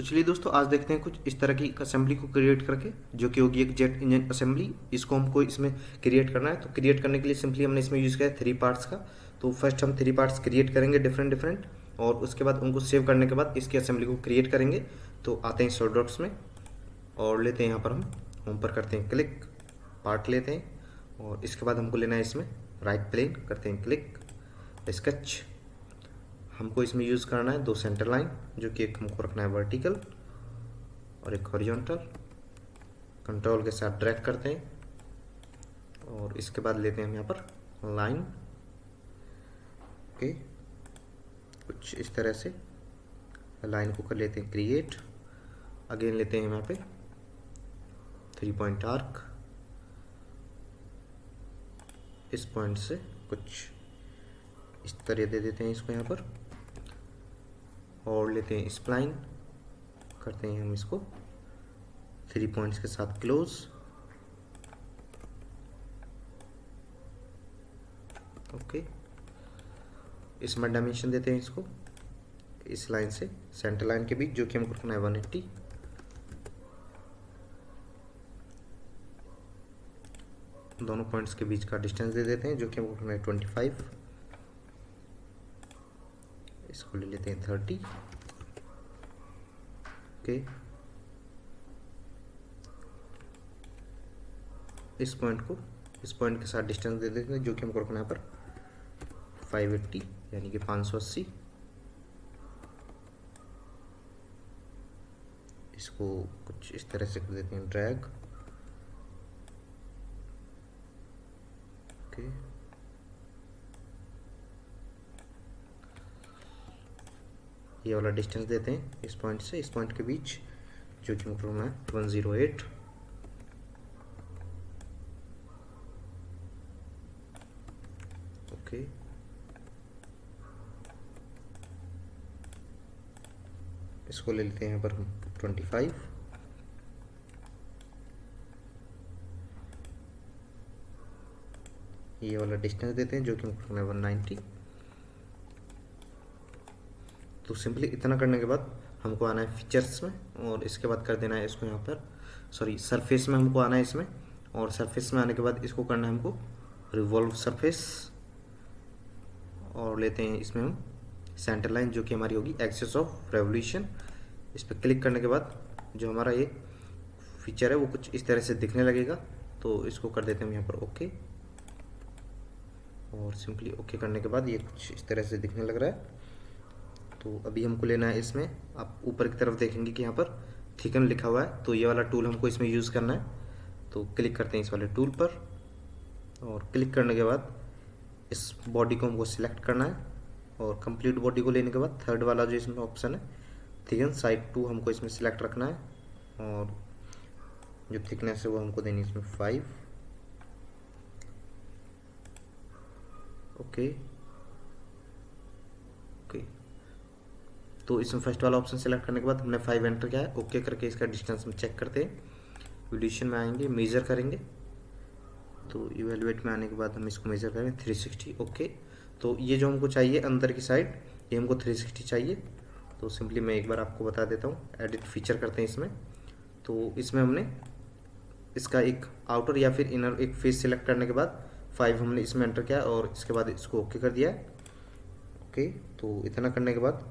तो चलिए दोस्तों, आज देखते हैं कुछ इस तरह की असेंबली को क्रिएट करके, जो कि होगी एक जेट इंजन असेंबली। इसको हमको इसमें क्रिएट करना है। तो क्रिएट करने के लिए सिंपली हमने इसमें यूज़ किया है 3 पार्ट्स का। तो फर्स्ट हम 3 पार्ट्स क्रिएट करेंगे डिफरेंट डिफरेंट, और उसके बाद उनको सेव करने के बाद इसकी असेंबली को क्रिएट करेंगे। तो आते हैं सॉलिडवर्क्स में और लेते हैं यहाँ पर हम होम पर करते हैं क्लिक, पार्ट लेते हैं, और इसके बाद हमको लेना है इसमें राइट प्लेन, करते हैं क्लिक, स्केच। हमको इसमें यूज़ करना है 2 सेंटर लाइन, जो कि एक हमको रखना है वर्टिकल और एक हॉरिजॉन्टल। कंट्रोल के साथ ड्रैग करते हैं और इसके बाद लेते हैं हम यहाँ पर लाइन। ओके, कुछ इस तरह से लाइन को कर लेते हैं क्रिएट। अगेन लेते हैं यहाँ पे 3 पॉइंट आर्क, इस पॉइंट से कुछ इस तरह दे देते हैं इसको यहाँ पर, और लेते हैं स्प्लाइन, करते हैं हम इसको 3 पॉइंट्स के साथ क्लोज। ओके, इसमें डायमेंशन देते हैं इसको इस लाइन से सेंटर लाइन के बीच, जो कि हमको रखना है 180। दोनों पॉइंट्स के बीच का डिस्टेंस दे देते हैं, जो कि हमको रखना है 25। इसको ले लेते हैं 30। ओके, इस पॉइंट के साथ डिस्टेंस दे देते हैं, जो कि हमको रखना है पर 580 यानी कि 580। इसको कुछ इस तरह से कर देते हैं ड्रैग। ओके, ये वाला डिस्टेंस देते हैं इस पॉइंट से इस पॉइंट के बीच, जो कि हमको रखना है 108। ओके, इसको ले लेते हैं यहाँ पर हम 25। ये वाला डिस्टेंस देते हैं, जो कि हमको रखना है 190। तो सिंपली इतना करने के बाद हमको आना है फीचर्स में, और इसके बाद कर देना है इसको यहाँ पर सरफेस में हमको आना है इसमें, और सरफेस में आने के बाद इसको करना है हमको रिवॉल्व सरफेस, और लेते हैं इसमें हम सेंटर लाइन, जो कि हमारी होगी एक्सिस ऑफ रेवोल्यूशन। इस पर क्लिक करने के बाद जो हमारा ये फीचर है वो कुछ इस तरह से दिखने लगेगा। तो इसको कर देते हैं हम यहाँ पर ओके, और सिंपली ओके करने के बाद ये कुछ इस तरह से दिखने लग रहा है। तो अभी हमको लेना है इसमें, आप ऊपर की तरफ देखेंगे कि यहाँ पर थिकन लिखा हुआ है, तो ये वाला टूल हमको इसमें यूज़ करना है। तो क्लिक करते हैं इस वाले टूल पर, और क्लिक करने के बाद इस बॉडी को हमको सिलेक्ट करना है, और कंप्लीट बॉडी को लेने के बाद थर्ड वाला जो इसमें ऑप्शन है थिकन साइड 2 हमको इसमें सिलेक्ट रखना है, और जो थिकनेस है वो हमको देनी है इसमें 5। ओके ओके, तो इसमें फर्स्ट वाला ऑप्शन सेलेक्ट करने के बाद हमने 5 एंटर किया है। ओके करके इसका डिस्टेंस हम चेक करते हैं, एडिशन में आएंगे, मेजर करेंगे। तो इवेलुएट में आने के बाद हम इसको मेजर करेंगे 360। ओके, तो ये जो हमको चाहिए अंदर की साइड, ये हमको 360 चाहिए। तो सिंपली मैं एक बार आपको बता देता हूँ, एडिट फीचर करते हैं इसमें। तो इसमें हमने इसका एक आउटर या फिर इनर एक फेस सिलेक्ट करने के बाद 5 हमने इसमें एंटर किया, और इसके बाद इसको ओके कर दिया। ओके, तो इतना करने के बाद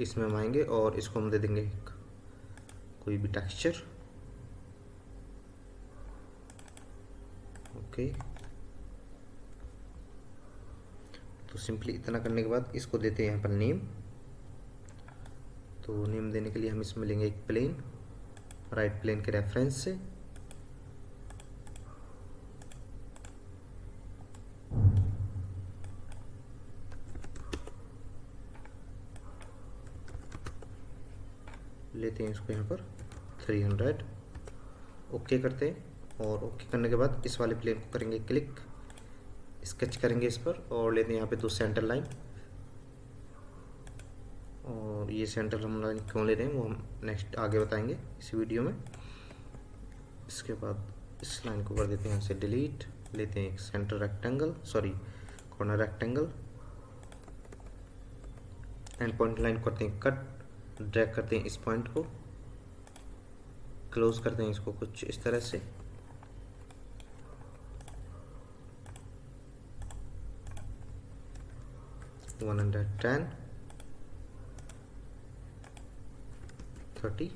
इसमें हम आएंगे और इसको हम दे देंगे कोई भी टेक्सचर। ओके, तो सिंपली इतना करने के बाद इसको देते हैं यहाँ पर नेम। तो नेम देने के लिए हम इसमें लेंगे एक प्लेन, राइट प्लेन के रेफरेंस से, लेते हैं इसको यहाँ पर 300। ओके करते हैं, और ओके करने के बाद इस वाले प्लेन को करेंगे क्लिक, स्केच करेंगे इस पर, और लेते हैं यहाँ पे 2 सेंटर लाइन। और ये सेंटर हम लाइन क्यों ले रहे हैं वो हम नेक्स्ट आगे बताएंगे इस वीडियो में। इसके बाद इस लाइन को कर देते हैं यहाँ से डिलीट, लेते हैं एक centre rectangle corner rectangle, and point line करते हैं कट, ड्रैग करते हैं इस पॉइंट को, क्लोज करते हैं इसको कुछ इस तरह से, वन 110 30,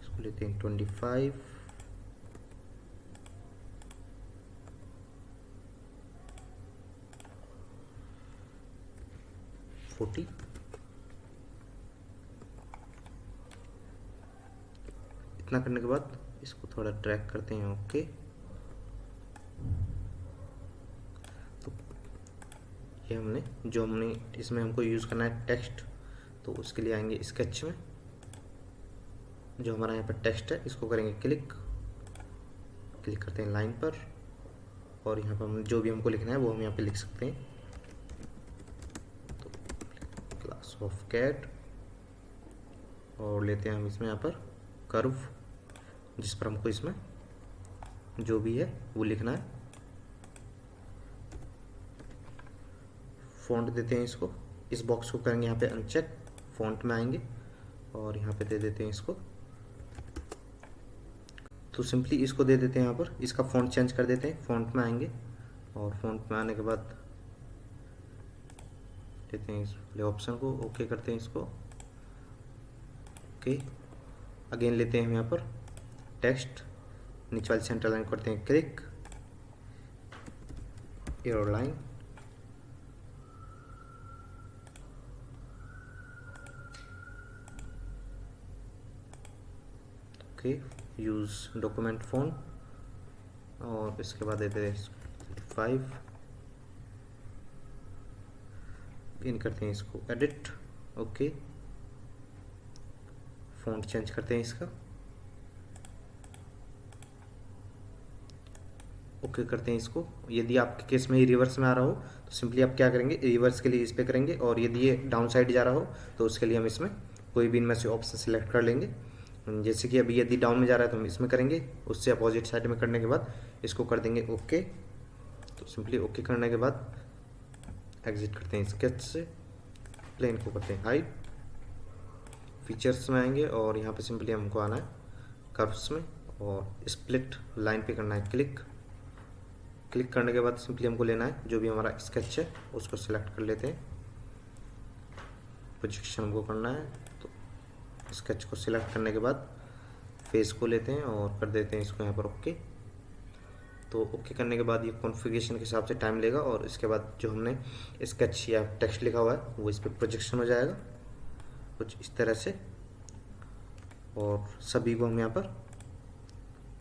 इसको लेते हैं 25, 40, इतना करने के बाद इसको थोड़ा ड्रैग करते हैं। ओके, तो ये हमने इसमें हमको यूज़ करना है टेक्स्ट, तो उसके लिए आएंगे स्केच में, जो हमारा यहाँ पर टेक्स्ट है इसको करेंगे क्लिक करते हैं लाइन पर, और यहाँ पर हम जो भी हमको लिखना है वो हम यहाँ पे लिख सकते हैं। तो क्लास ऑफ कैट, और लेते हैं हम इसमें यहाँ पर कर्व, जिस पर हमको इसमें जो भी है वो लिखना है। फ़ॉन्ट देते हैं इसको, इस बॉक्स को करेंगे यहाँ पे अनचेक, फ़ॉन्ट में आएंगे और यहाँ पे दे देते हैं इसको, तो सिंपली इसको दे देते हैं यहाँ पर, इसका फ़ॉन्ट चेंज कर देते हैं। फ़ॉन्ट में आएंगे और फ़ॉन्ट में आने के बाद देते हैं इस ऑप्शन को, ओके करते हैं इसको। ओके, अगेन लेते हैं हम यहाँ पर टेक्स्ट, नीचे वाली सेंटर लाइन करते हैं click, arrow line, okay, use document font, और इसके बाद देते हैं 5, इन करते हैं इसको एडिट, ओके, फ़ॉन्ट चेंज करते हैं इसका, ओके करते हैं इसको। यदि आपके केस में ये रिवर्स में आ रहा हो तो सिंपली आप क्या करेंगे, रिवर्स के लिए इस पे करेंगे, और यदि ये डाउन साइड जा रहा हो तो उसके लिए हम इसमें कोई भी इनमें से ऑप्शन सेलेक्ट कर लेंगे। जैसे कि अभी यदि डाउन में जा रहा है तो हम इसमें करेंगे, उससे अपोजिट साइड में करने के बाद इसको कर देंगे ओके। तो सिंपली ओके करने के बाद एग्जिट करते हैं स्केच से, प्लेन को करते हैं हाइड, फीचर्स में आएंगे और यहाँ पे सिंपली हमको आना है कर्व्स में, और स्प्लिट लाइन पे करना है क्लिक करने के बाद सिंपली हमको लेना है जो भी हमारा स्केच है उसको सिलेक्ट कर लेते हैं, प्रोजेक्शन हमको करना है। तो स्केच को सिलेक्ट करने के बाद फेस को लेते हैं और कर देते हैं इसको यहाँ पर ओके। तो ओके करने के बाद ये कॉन्फ़िगरेशन के हिसाब से टाइम लेगा, और इसके बाद जो हमने स्केच या टेक्स्ट लिखा हुआ है वो इस पर प्रोजेक्शन हो जाएगा कुछ इस तरह से, और सभी को हम यहाँ पर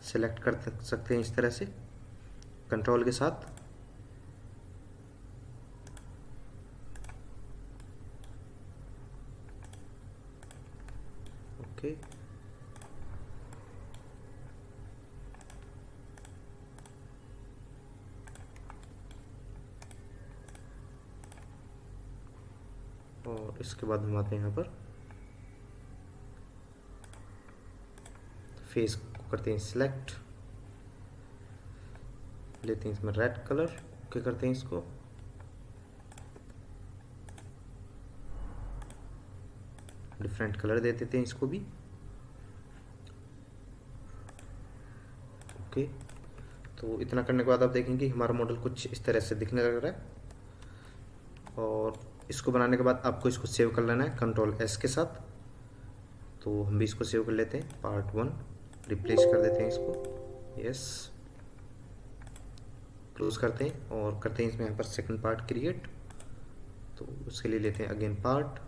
सिलेक्ट कर सकते हैं इस तरह से कंट्रोल के साथ। ओके, और इसके बाद हम आते हैं यहाँ पर फेस को करते हैं सिलेक्ट, लेते हैं इसमें रेड कलर, ओके करते हैं इसको, डिफरेंट कलर दे देते हैं इसको भी ओके। तो इतना करने के बाद आप देखेंगे हमारा मॉडल कुछ इस तरह से दिखने लग रहा है, और इसको बनाने के बाद आपको इसको सेव कर लेना है कंट्रोल एस के साथ। तो हम भी इसको सेव कर लेते हैं, पार्ट 1 रिप्लेस कर देते हैं इसको, यस, क्लोज करते हैं और करते हैं इसमें यहाँ पर सेकंड पार्ट क्रिएट। तो उसके लिए लेते हैं अगेन पार्ट,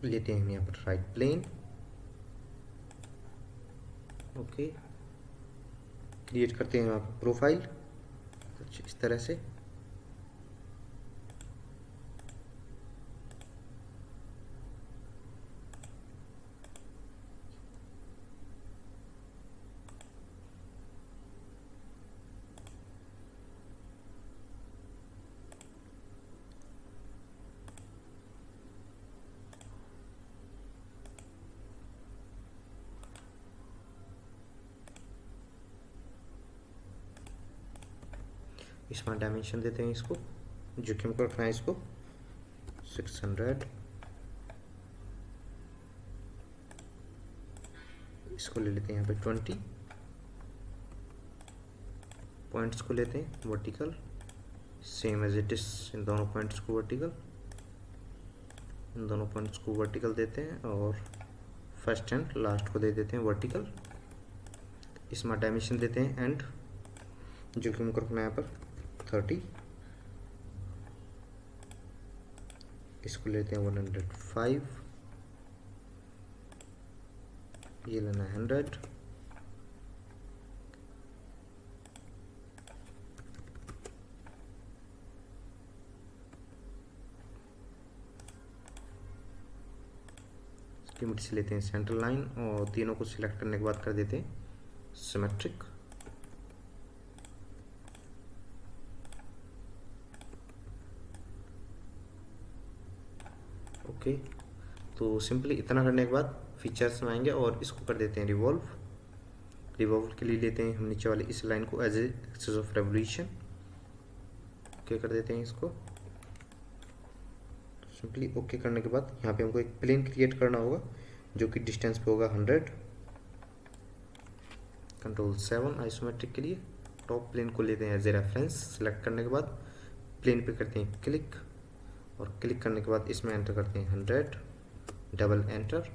लेते हैं हम यहाँ पर राइट प्लेन, ओके, क्रिएट करते हैं यहाँ पर प्रोफाइल कुछ इस तरह से, इसमें डायमेंशन देते हैं इसको, जो कि हमको रखना है इसको 600, इसको ले लेते हैं यहाँ पे 20 पॉइंट्स को लेते हैं vertical, same as it is इन दोनों पॉइंट्स को वर्टिकल, इन दोनों पॉइंट्स को वर्टिकल देते हैं और फर्स्ट एंड लास्ट को दे देते हैं वर्टिकल। इसमें डायमेंशन देते हैं एंड, जो कि हमको रखना है यहाँ पर 30, इसको लेते हैं 105, ये लेना है 100, लिमिट से लेते हैं सेंटर लाइन और तीनों को सिलेक्ट करने के बाद कर देते हैं सिमेट्रिक। ओके, तो सिंपली इतना करने के बाद फीचर्स में आएंगे और इसको कर देते हैं रिवॉल्व। रिवॉल्व के लिए लेते हैं हम नीचे वाले इस लाइन को as a axis of revolution, okay कर देते हैं इसको। सिंपली ओके करने के बाद यहाँ पे हमको एक प्लेन क्रिएट करना होगा जो कि डिस्टेंस पे होगा 100। कंट्रोल 7 आइसोमेट्रिक के लिए टॉप प्लेन को लेते हैं एज ए रेफरेंस। सिलेक्ट करने के बाद प्लेन पे करते हैं क्लिक और क्लिक करने के बाद इसमें एंटर करते हैं 100, डबल एंटर।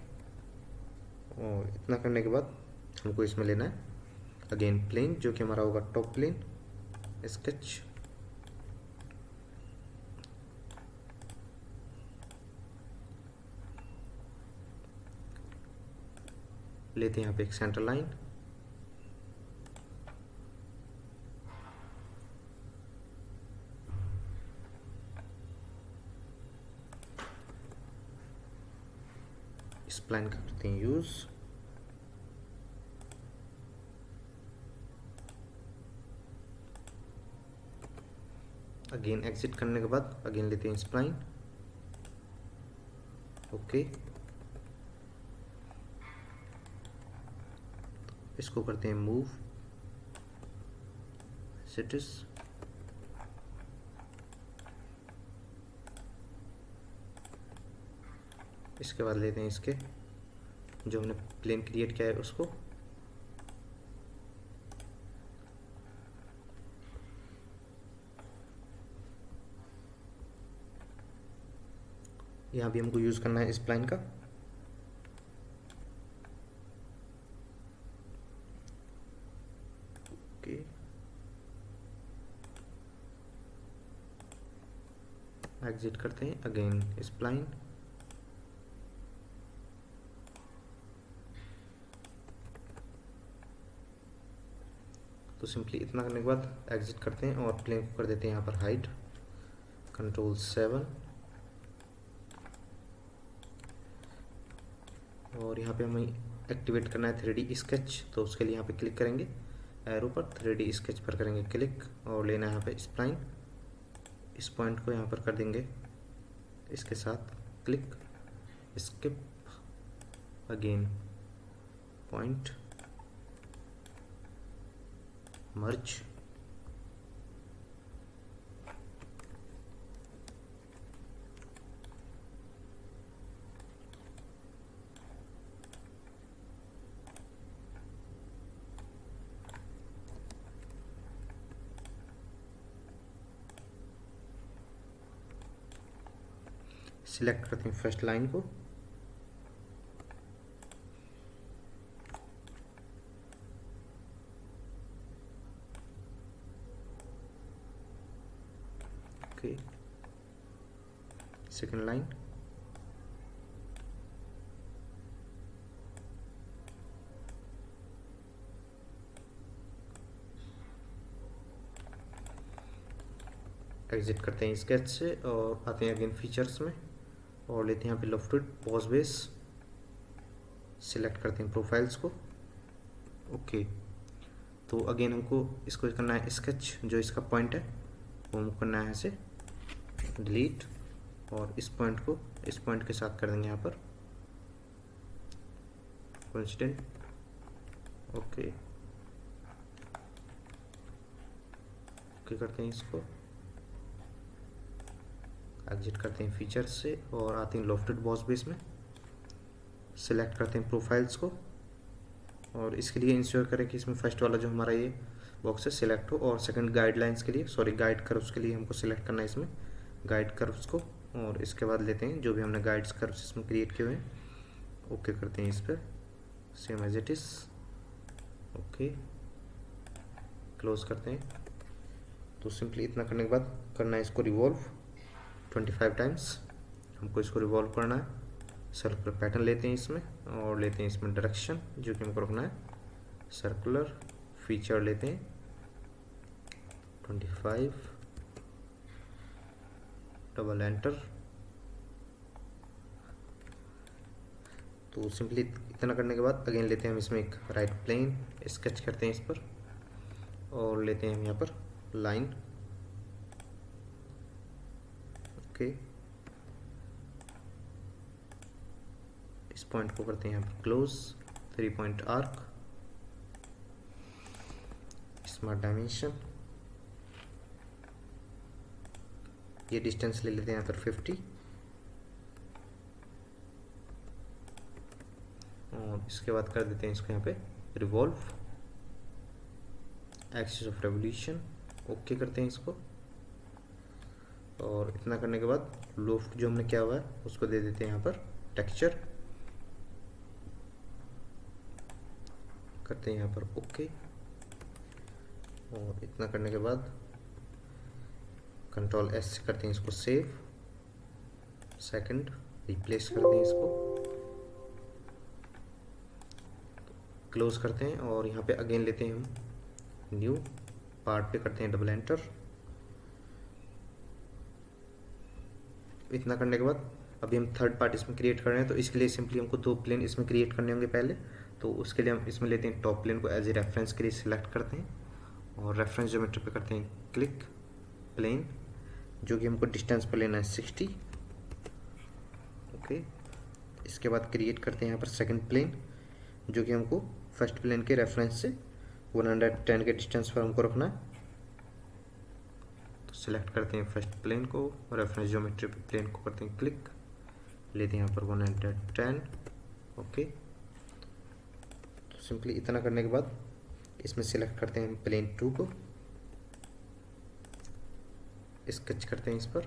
और इतना करने के बाद हमको इसमें लेना है अगेन प्लेन, जो कि हमारा होगा टॉप प्लेन। स्केच लेते हैं यहाँ पे एक सेंटर लाइन, स्प्लाइन करते हैं यूज। अगेन एग्जिट करने के बाद अगेन लेते हैं स्प्लाइन, ओके। इसको करते हैं मूव सिटिस, इसके बाद लेते हैं इसके जो हमने प्लेन क्रिएट किया है उसको, यहाँ भी हमको यूज करना है इस प्लान का। ओके, एग्जिट करते हैं अगेन इस प्लान, तो सिंपली इतना करने के बाद एग्जिट करते हैं और प्लेन को कर देते हैं यहाँ पर हाइड, कंट्रोल 7। और यहाँ पे हमें एक्टिवेट करना है 3D स्केच, तो उसके लिए यहाँ पे क्लिक करेंगे एरो पर, 3D स्केच पर करेंगे क्लिक और लेना है यहाँ पे स्प्लाइन। इस पॉइंट को यहाँ पर कर देंगे इसके साथ क्लिक, स्किप, अगेन पॉइंट, मर्ज, सिलेक्ट करते हैं फर्स्ट लाइन को, ओके, सेकंड लाइन, एग्जिट करते हैं स्केच से और आते हैं अगेन फीचर्स में और लेते हैं यहाँ पे लॉफ्टेड पॉज बेस, सिलेक्ट करते हैं प्रोफाइल्स को, ओके। तो अगेन हमको इसको करना है स्केच, जो इसका पॉइंट है वो हमको करना है ऐसे डिलीट और इस पॉइंट को इस पॉइंट के साथ कर देंगे यहाँ पर कोइंसिडेंट, ओके। ओके करते हैं इसको, एग्जिट करते हैं फीचर्स से और आते हैं लॉफ्टेड बॉस बेस में, सिलेक्ट करते हैं प्रोफाइल्स को और इसके लिए इंश्योर करें कि इसमें फर्स्ट वाला जो हमारा ये बॉक्स है सिलेक्ट हो, और सेकंड गाइडलाइंस के लिए गाइड कर्व्स के लिए हमको सिलेक्ट करना है इसमें गाइड कर्व्स को, और इसके बाद लेते हैं जो भी हमने गाइड्स कर्व्स इसमें क्रिएट किए हुए हैं, ओके करते हैं इस पर same as it is, okay close करते हैं। तो सिंपली इतना करने के बाद करना है इसको रिवॉल्व 25 टाइम्स, हमको इसको रिवॉल्व करना है। सर्कुलर पैटर्न लेते हैं इसमें और लेते हैं इसमें डायरेक्शन जो कि हमको रखना है सर्कुलर, फीचर लेते हैं 25, डबल एंटर। तो सिंपली इतना करने के बाद अगेन लेते हैं हम इसमें एक राइट प्लेन स्केच करते हैं इस पर और लेते हैं हम यहाँ पर लाइन, ओके इस पॉइंट को करते हैं यहाँ पर close, 3 point arc, smart dimension, ये डिस्टेंस ले लेते हैं यहाँ पर 50 और इसके बाद कर देते हैं इसको यहाँ पे revolve, axis of revolution, okay करते हैं इसको और इतना करने के बाद लोफ्ट जो हमने किया हुआ है उसको दे देते हैं यहाँ पर टेक्सचर, करते हैं यहाँ पर ओके और इतना करने के बाद कंट्रोल एस करते हैं इसको सेव, सेकंड रिप्लेस करते हैं इसको, क्लोज करते हैं और यहाँ पे अगेन लेते हैं हम न्यू पार्ट पे करते हैं डबल एंटर। इतना करने के बाद अभी हम थर्ड पार्ट इसमें क्रिएट कर रहे हैं, तो इसके लिए सिंपली हमको 2 प्लेन इसमें क्रिएट करने होंगे पहले। तो उसके लिए हम इसमें लेते हैं टॉप प्लेन को एज ए रेफरेंस के लिए सिलेक्ट करते हैं और रेफरेंस ज्योमेट्री पे करते हैं क्लिक, प्लेन जो कि हमको डिस्टेंस पर लेना है 60, ओके। इसके बाद क्रिएट करते हैं यहाँ पर सेकंड प्लेन जो कि हमको फर्स्ट प्लेन के रेफरेंस से 110 के डिस्टेंस पर हमको रखना है। तो सिलेक्ट करते हैं फर्स्ट प्लेन को, रेफरेंस ज्योमेट्री पे प्लेन को करते हैं क्लिक, लेते हैं यहाँ पर 110, ओके। तो सिंपली इतना करने के बाद इसमें सिलेक्ट करते हैं प्लेन 2 को, स्केच करते हैं इस पर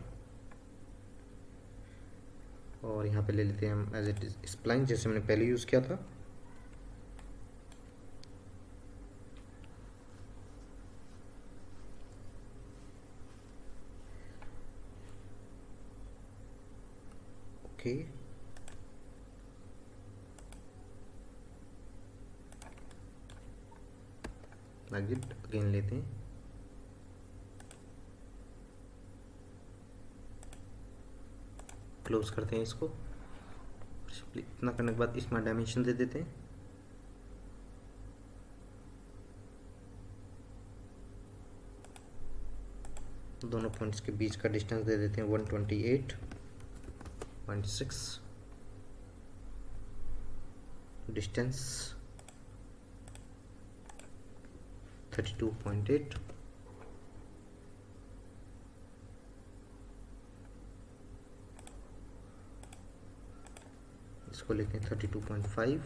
और यहाँ पे ले लेते हैं हम एज इट इज स्प्लाइन जैसे हमने पहले यूज़ किया था। ओके एग्जिट अगेन लेते हैं, क्लोज करते हैं इसको। इतना करने के बाद इसमें डायमेंशन दे देते हैं, दोनों पॉइंट्स के बीच का डिस्टेंस दे देते हैं 128.6, डिस्टेंस 32.8, इसको लेते हैं 32.5,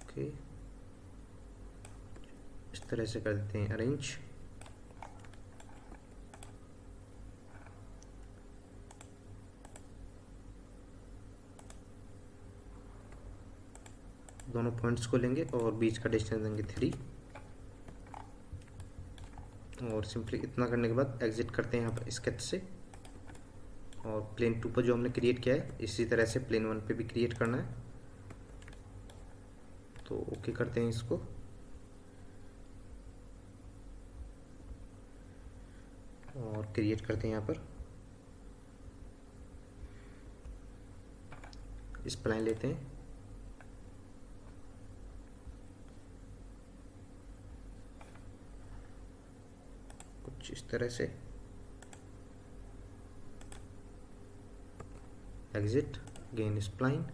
ओके। इस तरह से कर देते हैं अरेंज, दोनों पॉइंट्स को लेंगे और बीच का डिस्टेंस देंगे 3 और सिंपली इतना करने के बाद एग्जिट करते हैं यहाँ पर स्केच से और प्लेन 2 पर जो हमने क्रिएट किया है इसी तरह से प्लेन 1 पे भी क्रिएट करना है। तो ओके करते हैं इसको और क्रिएट करते हैं यहाँ पर स्प्लाइन लेते हैं, कुछ इस तरह से, एग्जिट अगेन स्प्लाइन,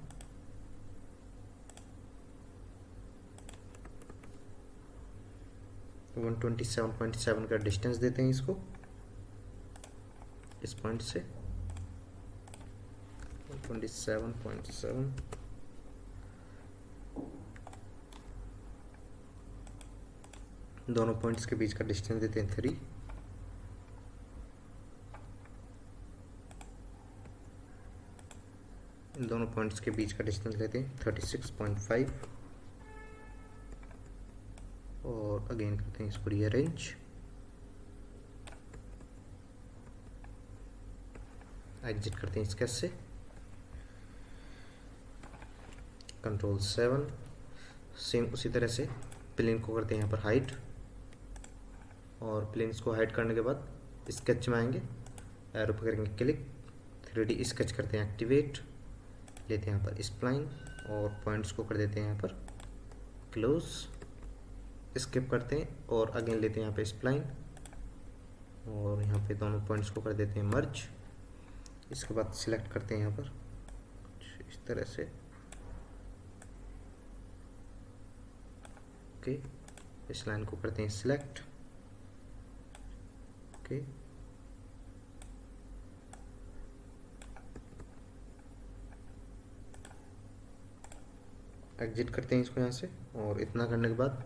127.7 का डिस्टेंस देते हैं इसको, इस पॉइंट से 127.7, दोनों पॉइंट्स के बीच का डिस्टेंस देते हैं 3, इन दोनों पॉइंट्स के बीच का डिस्टेंस लेते हैं 36.5 और अगेन करते हैं इसको रीअरेंज, एग्जिट करते हैं स्केच से, कंट्रोल 7, सेम उसी तरह से प्लेन को करते हैं यहाँ पर हाइड, और प्लेन्स को हाइड करने के बाद स्केच में आएंगे, एरो पर करेंगे क्लिक, 3D स्केच करते हैं एक्टिवेट, लेते हैं यहाँ पर स्प्लाइन और पॉइंट्स को कर देते हैं यहाँ पर क्लोज, स्किप करते हैं और अगेन लेते हैं यहाँ पे स्प्लाइन और यहाँ पे दोनों पॉइंट्स को कर देते हैं मर्ज, इसके बाद सिलेक्ट करते हैं यहाँ पर इस तरह से, ओके, इस लाइन को करते हैं सिलेक्ट, ओके, एग्जिट करते हैं इसको यहाँ से, और इतना करने के बाद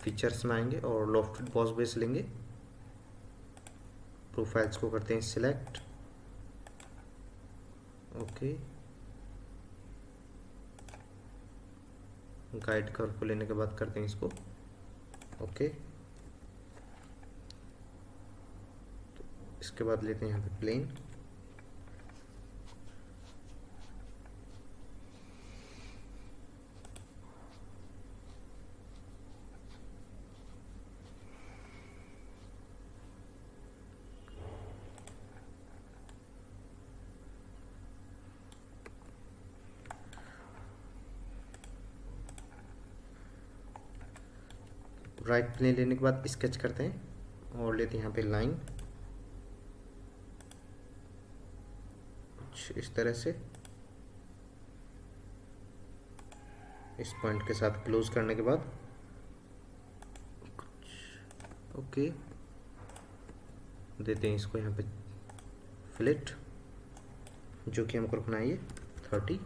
फीचर्स में आएंगे और लॉफ्टेड बॉस बेस लेंगे, प्रोफाइल्स को करते हैं सिलेक्ट, ओके, गाइड कर्व को लेने के बाद करते हैं इसको ओके, तो इसके बाद लेते हैं यहाँ पे प्लेन, राइट प्लेन लेने के बाद स्केच करते हैं और लेते हैं यहाँ पे लाइन कुछ इस तरह से, इस पॉइंट के साथ क्लोज करने के बाद कुछ ओके, देते हैं इसको यहाँ पे फ्लिट, जो कि हमको रखना है ये 30,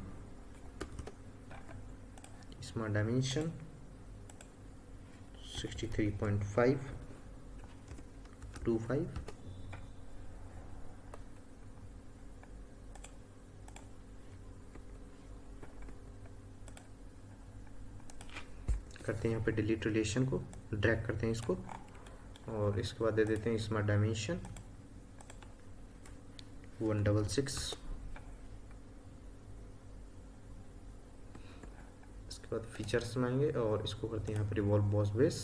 इसमें डायमेंशन 63.525, करते हैं यहाँ पे डिलीट रिलेशन को, ड्रैग करते हैं इसको और इसके बाद दे देते हैं इसमें डायमेंशन 166, बाद फीचर्स में आएंगे और इसको करते हैं यहाँ पर revolve boss base,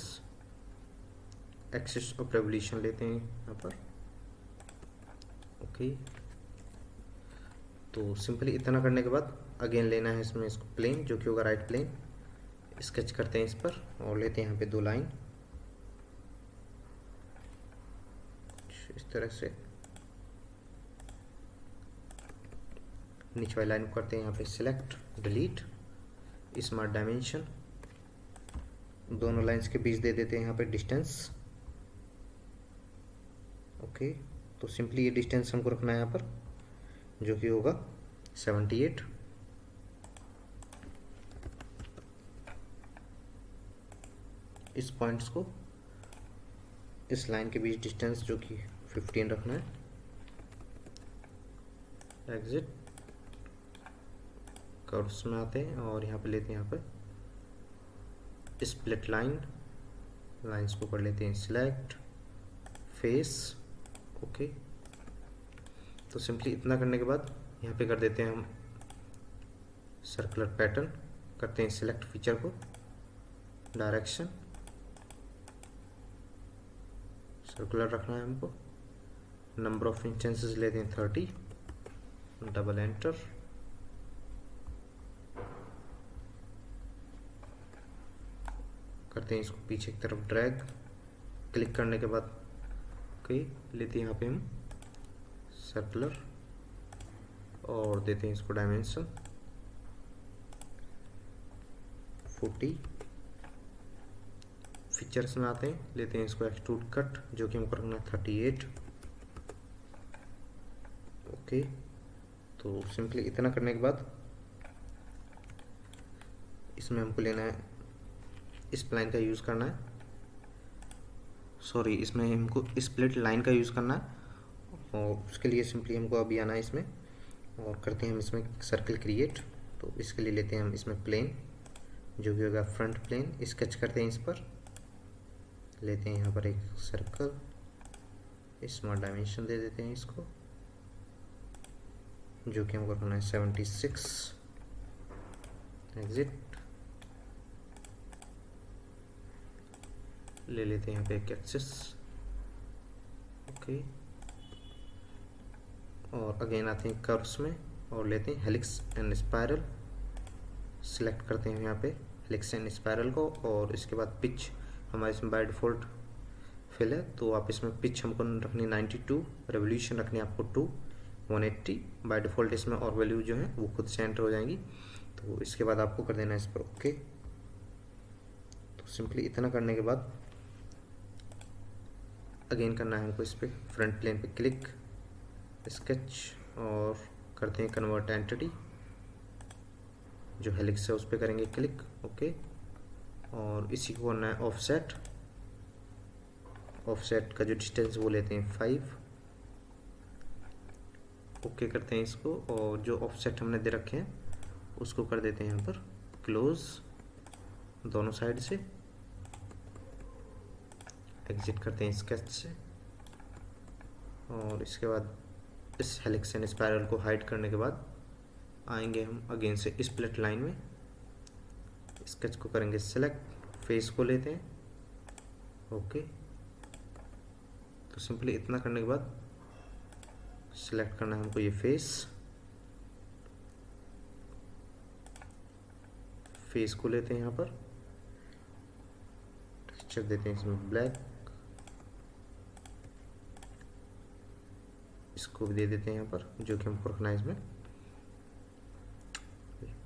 axis of revolution लेते हैं यहाँ पर ओके। तो सिंपली इतना करने के बाद अगेन लेना है इसमें इसको प्लेन, जो कि होगा राइट प्लेन, स्केच करते हैं इस पर और लेते हैं यहाँ पे 2 लाइन इस तरह से, नीचे वाली लाइन को करते हैं यहाँ पे सिलेक्ट डिलीट, स्मार्ट डायमेंशन, दोनों लाइंस के बीच दे देते हैं यहाँ पे डिस्टेंस ओके। तो सिंपली ये डिस्टेंस हमको रखना है यहाँ पर, जो कि होगा 78, इस पॉइंट्स को इस लाइन के बीच डिस्टेंस जो कि 15 रखना है, एग्जिट, कर्व्स में आते हैं और यहाँ पे लेते हैं यहाँ पे स्प्लिट लाइन, लाइंस को कर लेते हैं सिलेक्ट फेस ओके। तो सिंपली इतना करने के बाद यहाँ पे कर देते हैं हम सर्कुलर पैटर्न, करते हैं सिलेक्ट फीचर को, डायरेक्शन सर्कुलर रखना है हमको, नंबर ऑफ इंस्टेंसेस लेते हैं 30, डबल एंटर, करते हैं इसको पीछे की तरफ ड्रैग, क्लिक करने के बाद ओके लेते हैं यहाँ पे हम सर्कुलर और देते हैं इसको डायमेंशन 40, फीचर्स में आते हैं, लेते हैं इसको एक्सट्रूड कट जो कि हमको रखना है 38। ओके, तो सिंपली इतना करने के बाद इसमें हमको लेना है, स्प्लाइन का यूज़ करना है, सॉरी इसमें हमको स्प्लिट लाइन का यूज़ करना है। और उसके लिए सिंपली हमको अभी आना है इसमें और करते हैं हम इसमें सर्कल क्रिएट। तो इसके लिए लेते हैं हम इसमें प्लेन जो भी होगा फ्रंट प्लेन, स्केच करते हैं इस पर, लेते हैं यहाँ पर एक सर्कल, स्मॉल डायमेंशन दे देते हैं इसको जो कि हमको करना है 76। एग्जिट, ले लेते हैं यहाँ पे एक एक्सिस। ओके, और अगेन आते हैं कर्व्स में और लेते हैं हेलिक्स एंड स्पायरल, सिलेक्ट करते हैं यहाँ पे हेलिक्स एंड स्पायरल को। और इसके बाद पिच हमारे इसमें बाय डिफ़ॉल्ट फिल है, तो आप इसमें पिच हमको रखनी 92, रेवोल्यूशन रखनी है आपको 2 180 बाय डिफ़ॉल्ट इसमें, और वैल्यू जो है वो खुद से एंटर हो जाएंगी। तो इसके बाद आपको कर देना है इस पर ओके। तो सिंपली इतना करने के बाद अगेन करना है हमको इस पर फ्रंट प्लेन पे क्लिक, स्केच, और करते हैं कन्वर्ट एंटिटी, जो हेलिक्स है उस पर करेंगे क्लिक। ओके, और इसी को करना है ऑफसेट, ऑफसेट का जो डिस्टेंस वो लेते हैं 5। ओके करते हैं इसको, और जो ऑफसेट हमने दे रखे हैं उसको कर देते हैं यहाँ पर क्लोज दोनों साइड से। एग्जिट करते हैं स्केच से, और इसके बाद इस हेलिक्स एंड स्पायरल को हाइड करने के बाद आएंगे हम अगेन से स्प्लिट लाइन में, स्केच को करेंगे सेलेक्ट, फेस को लेते हैं ओके। तो सिंपली इतना करने के बाद सिलेक्ट करना है हमको ये फेस को लेते हैं यहाँ पर, टेक्सचर देते हैं इसमें ब्लैक, इसको भी दे देते हैं यहाँ पर जो कि हमको रखना है इसमें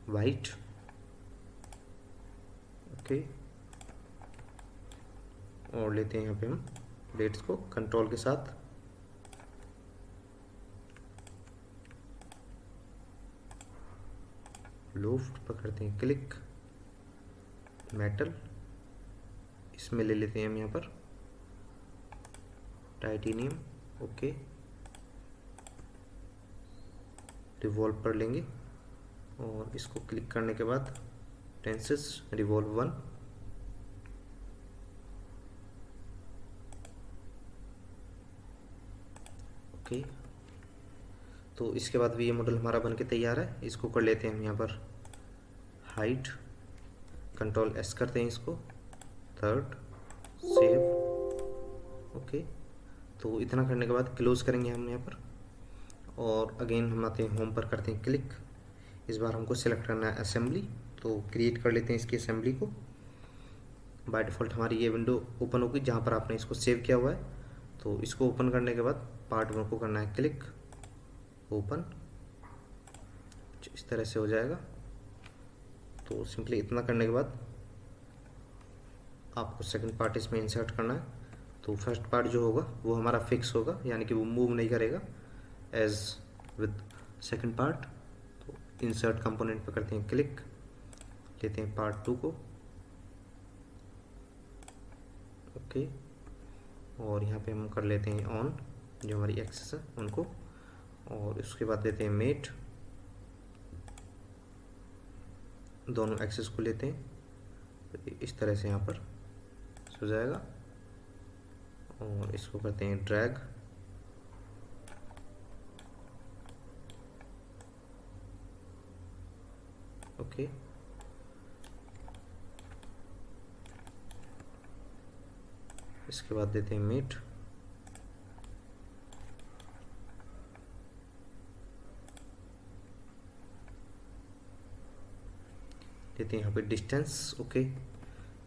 वाइट। ओके, और लेते हैं यहाँ पे हम प्लेट्स को कंट्रोल के साथ लोफ्ट पकड़ते हैं क्लिक, मेटल इसमें ले लेते हैं हम यहाँ पर टाइटेनियम। ओके, रिवॉल्व पर लेंगे और इसको क्लिक करने के बाद टेंसेस रिवॉल्व 1। ओके, तो इसके बाद भी ये मॉडल हमारा बन के तैयार है। इसको कर लेते हैं हम यहाँ पर हाइट, कंट्रोल एस करते हैं इसको, थर्ड, सेव। ओके, तो इतना करने के बाद क्लोज करेंगे हम यहाँ पर, और अगेन हम आते हैं होम पर, करते हैं क्लिक। इस बार हमको सिलेक्ट करना है असेंबली, तो क्रिएट कर लेते हैं इसकी असेंबली को। बाय डिफ़ॉल्ट हमारी ये विंडो ओपन होगी जहाँ पर आपने इसको सेव किया हुआ है। तो इसको ओपन करने के बाद पार्ट 1 को करना है क्लिक, ओपन, इस तरह से हो जाएगा। तो सिंपली इतना करने के बाद आपको सेकंड पार्ट इसमें इंसर्ट करना है। तो फर्स्ट पार्ट जो होगा वो हमारा फिक्स होगा, यानी कि वो मूव नहीं करेगा एज विद सेकंड पार्ट। तो इंसर्ट कंपोनेंट पे करते हैं क्लिक, लेते हैं पार्ट 2 को ओके, और यहाँ पे हम कर लेते हैं ऑन जो हमारी एक्सेस है उनको, और उसके बाद देते हैं मेट, दोनों एक्सेस को लेते हैं तो इस तरह से यहाँ पर हो जाएगा, और इसको करते हैं ड्रैग, ओके। इसके बाद देते हैं मेट, देते हैं यहाँ पे डिस्टेंस ओके।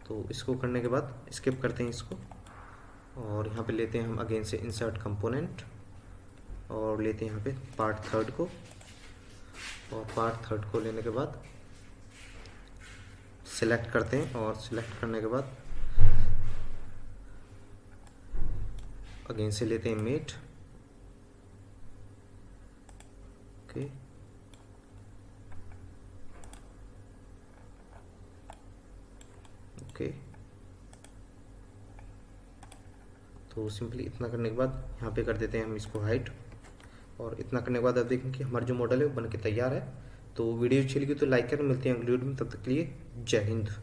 तो इसको करने के बाद स्किप करते हैं इसको, और यहाँ पे लेते हैं हम अगेन से इंसर्ट कंपोनेंट, और लेते हैं यहाँ पे पार्ट 3 को, और पार्ट 3 को लेने के बाद सिलेक्ट करते हैं, और सिलेक्ट करने के बाद अगेन से लेते हैं मेट। ओके, ओके, तो सिंपली इतना करने के बाद यहाँ पे कर देते हैं हम इसको हाइट, और इतना करने के बाद आप देखें कि हमारा जो मॉडल है वो बन के तैयार है। तो वीडियो अच्छी लगी तो लाइक करें, मिलते हैं अगली वीडियो में, तब तक के लिए जय हिंद।